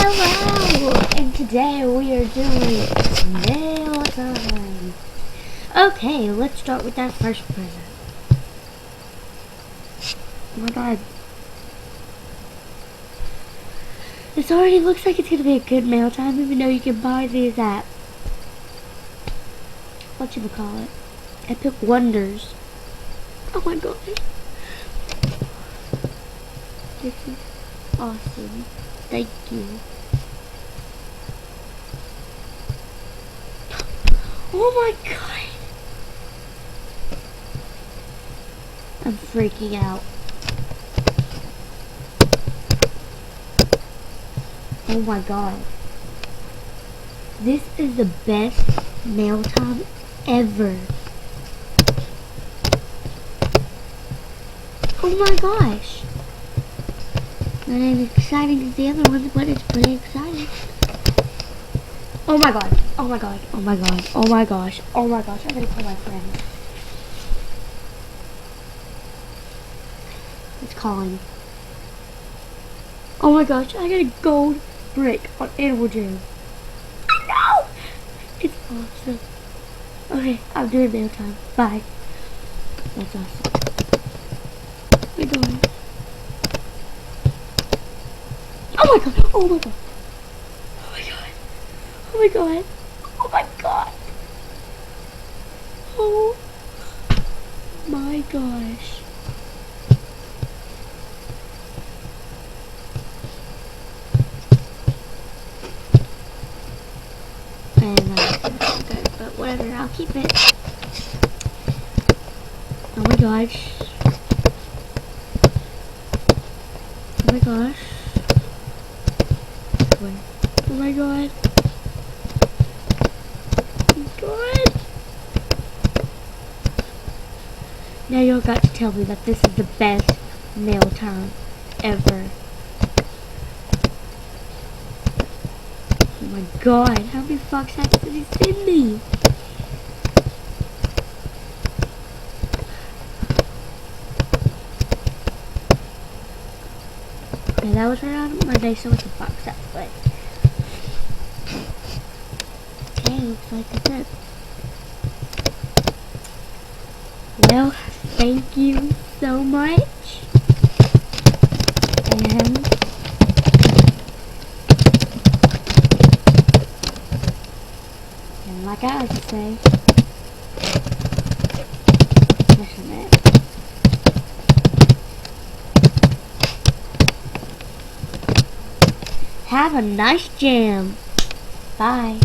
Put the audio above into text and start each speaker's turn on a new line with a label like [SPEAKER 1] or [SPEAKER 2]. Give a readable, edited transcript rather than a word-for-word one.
[SPEAKER 1] Hello! And today we are doing mail time. Okay, let's start with that first present. Oh my god. This already looks like it's gonna be a good mail time, even though you can buy these at whatchamacallit, Epic Wonders. Oh my god. This is awesome. Thank you. Oh my god. I'm freaking out. Oh my god. This is the best mail time ever. Oh my gosh. Not as exciting as the other ones, but it's pretty exciting. Oh my god. Oh my god. Oh my god. Oh my gosh. Oh my gosh. I'm gonna call my friend. It's calling. Oh my gosh. I got a gold brick on Animal Jam. No! It's awesome. Okay. I'm doing mail time. Bye. That's awesome. We're going. Oh my god! Oh my god! Oh my god! Oh my god! Oh my god! Oh my gosh! And that's good, but whatever, I'll keep it. Oh my gosh! Oh my gosh! Oh my god. Oh my god. Now y'all got to tell me that this is the best mail time ever. Oh my god. How many fox hats did he send me? Okay, that was right on Monday, so it's a fox hat, but okay, looks like that's it. Well, thank you so much. And like I like to say, listen man. Have a nice jam. Bye.